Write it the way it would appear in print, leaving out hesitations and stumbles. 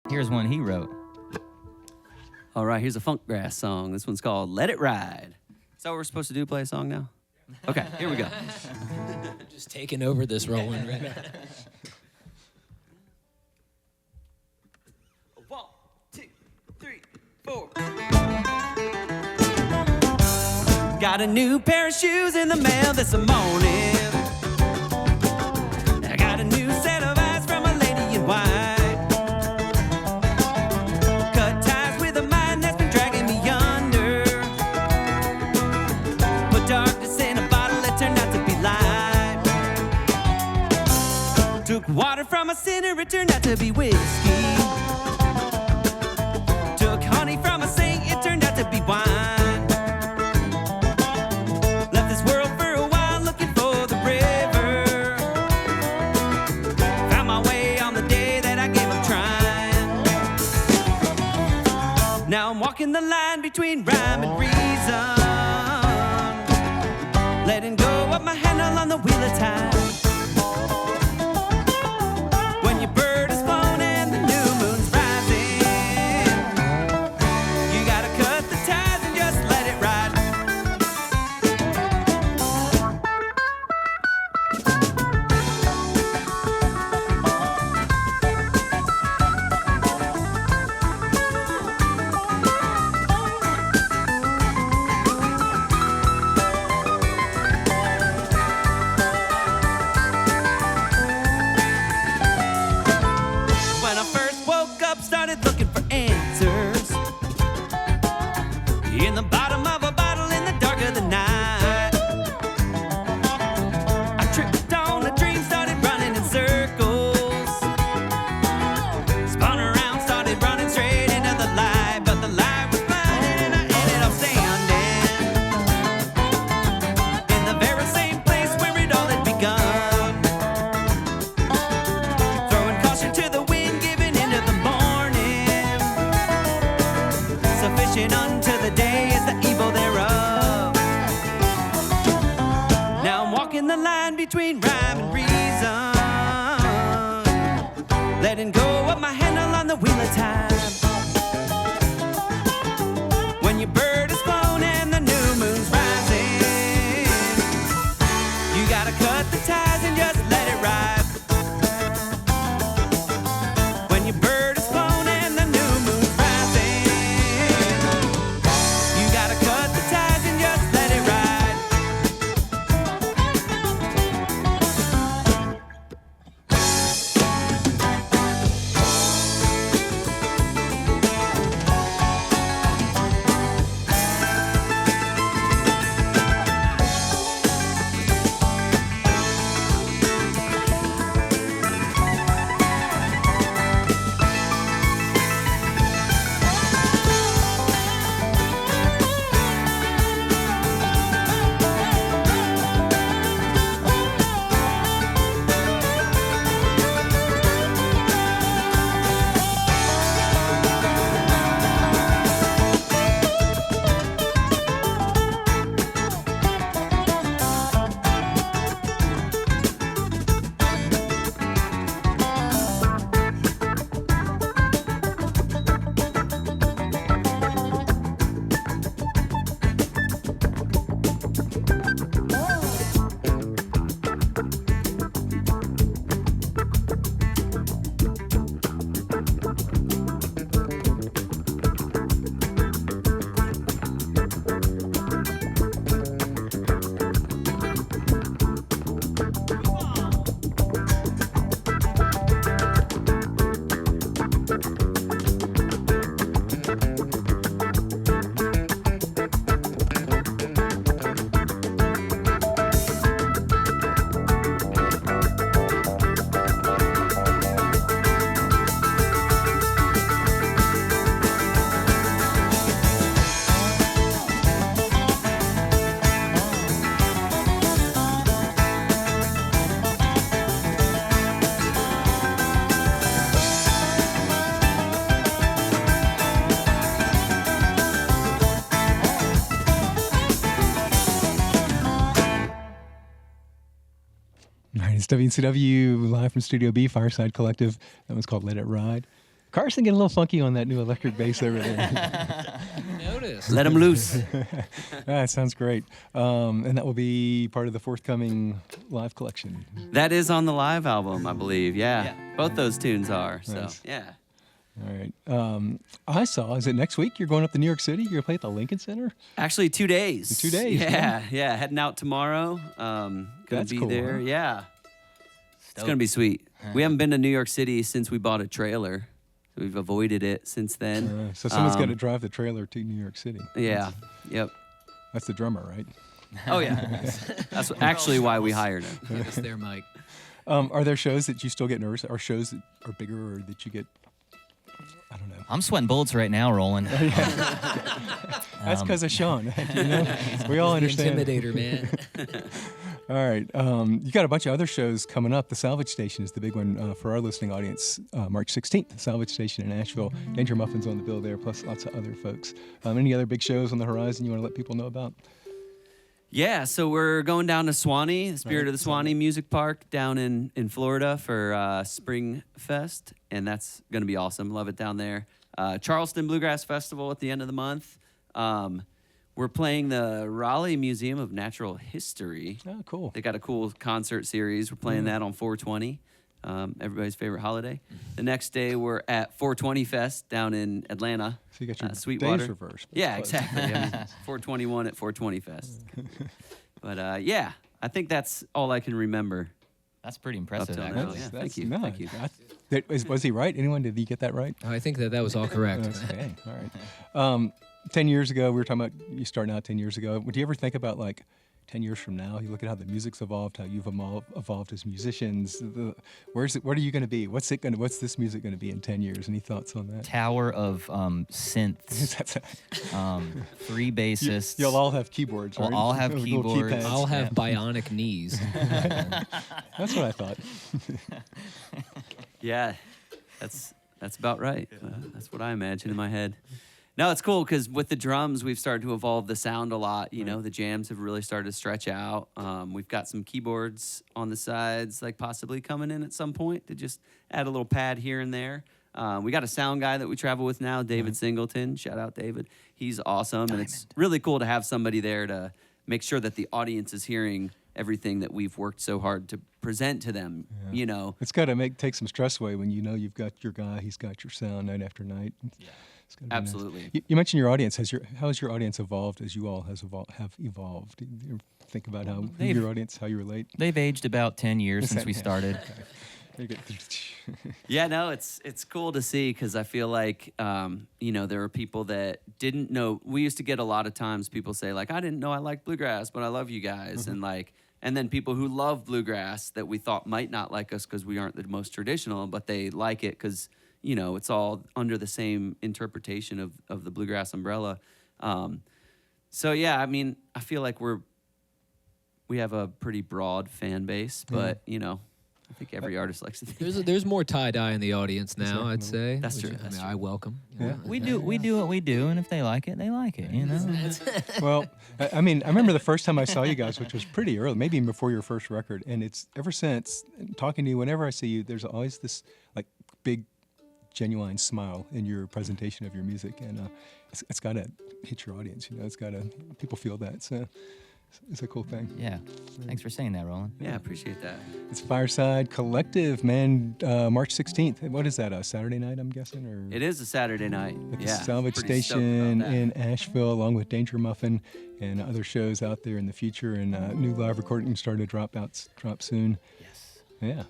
Here's one he wrote. All right, here's a funk grass song. This one's called Let It Ride. Is that what we're supposed to do, play a song now? Okay, here we go. Just taking over this Roland right now. 1, 2, 3, 4. Got a new pair of shoes in the mail this morning. I got a new set of eyes from a lady in white. Cut ties with a mind that's been dragging me under. Put darkness in a bottle, it turned out to be light. Took water from a sinner, it turned out to be whiskey. Took honey from a saint, it turned out to be wine. Left this world for a while looking for the river. Found my way on the day that I gave up trying. Now I'm walking the line between rhyme and reason, letting go of my handle on the wheel of time. When your bird is flown and the new moon's rising, you gotta cut the ties and just let it ride. When I first woke up, started looking for answers in the bottom of a bottle in the dark of the night. I tripped on a dream, started running in circles. Spun around, started running straight into the light, but the light was blinding and I ended up standing in the very same place where it all had begun. Throwing caution to the wind, giving into the morning. Sufficient unto the day is the evil thereof. Now I'm walking the line between rhyme and reason, letting go of my handle on the wheel of time. When your bird is flown and the new moon's rising, you gotta cut the ties and just let it ride. When your bird is flown and the new moon's rising, you gotta cut the ties and just let it ride. It's WCW live from Studio B, Fireside Collective. That was called Let It Ride. Carson getting a little funky on that new electric bass over there. Notice. Let them loose. That sounds great. And that will be part of the forthcoming live collection. That is on the live album, I believe. Yeah. Both those tunes are. So, Nice. yeah. All right. I saw, is it next week you're going up to New York City? You're going to play at the Lincoln Center? Actually, 2 days. 2 days, Yeah. Yeah. Heading out tomorrow. Gonna That's be cool, there. huh? Yeah. It's going to be sweet. We haven't been to New York City since we bought a trailer. We've avoided it since then. So someone's got to drive the trailer to New York City. Yeah. Yep. That's the drummer, right? Oh, yeah. That's actually why we hired him. Give us their mic. Are there shows that you still get nervous, or shows that are bigger, or that you get, I don't know. I'm sweating bullets right now, Roland. That's because of Sean. You know? We all He's the understand. Intimidator, man. All right. You got a bunch of other shows coming up. The Salvage Station is the big one for our listening audience. March 16th, Salvage Station in Asheville. Danger Muffin's on the bill there, plus lots of other folks. Any other big shows on the horizon you want to let people know about? Yeah, so we're going down to Swanee, the Spirit of the Swanee Music Park down in Florida for Spring Fest, and that's going to be awesome. Love it down there. Charleston Bluegrass Festival at the end of the month. We're playing the Raleigh Museum of Natural History. Oh, cool. They got a cool concert series. We're playing that on 420, everybody's favorite holiday. The next day, we're at 420 Fest down in Atlanta. So you got your Sweetwater. days reversed. but Yeah, it's exactly. I mean, 421 at 420 Fest. But yeah, I think that's all I can remember. That's pretty impressive, till now, actually. yeah. That's Thank you, no, thank you. Was he right? Anyone, did he get that right? I think that was all correct. Okay, all right. 10 years ago, we were talking about you starting out 10 years ago. Would you ever think about, like, 10 years from now, you look at how the music's evolved, how you've evolved as musicians. What are you going to be? What's this music going to be in 10 years? Any thoughts on that? Tower of synths, 3 bassists. You'll all have keyboards, right? We'll all have Little keyboards. keypads. I'll have bionic knees. That's what I thought. Yeah, that's about right. That's what I imagine in my head. No, it's cool because with the drums, we've started to evolve the sound a lot. You know, the jams have really started to stretch out. We've got some keyboards on the sides, like possibly coming in at some point to just add a little pad here and there. We got a sound guy that we travel with now, David Singleton. Shout out, David. He's awesome. And it's really cool to have somebody there to make sure that the audience is hearing everything that we've worked so hard to present to them, you know. It's got to take some stress away when you know you've got your guy, he's got your sound night after night. Yeah. Absolutely. Nice. You mentioned your audience. How has your audience evolved as you all have evolved? Do you ever think about how your audience, how you relate? They've aged about 10 years since we started. Yeah, no, it's cool to see because I feel like, you know, there are people that didn't know. We used to get a lot of times people say, like, I didn't know I liked bluegrass, but I love you guys. And then people who love bluegrass that we thought might not like us because we aren't the most traditional, but they like it because, you know, it's all under the same interpretation of the bluegrass umbrella. So, yeah, I mean, I feel like we have a pretty broad fan base, but, you know, I think every artist likes to think There's more tie-dye in the audience now, I'd say. That's which, true, I that's mean, true. I welcome. Yeah. We do what we do, and if they like it, you know. Well, I mean, I remember the first time I saw you guys, which was pretty early, maybe even before your first record, and it's ever since, talking to you, whenever I see you, there's always this, like, big, genuine smile in your presentation of your music, and it's got to hit your audience, you know, people feel that, so it's a cool thing. Yeah. Thanks for saying that, Roland. Yeah, appreciate that. It's Fireside Collective, man, March 16th. What is that, a Saturday night, I'm guessing? Or It is a Saturday night. at the Yeah, Salvage pretty stoked Station about that. in Asheville, along with Danger Muffin and other shows out there in the future, and new live recordings starting to drop soon. Yes. Yeah.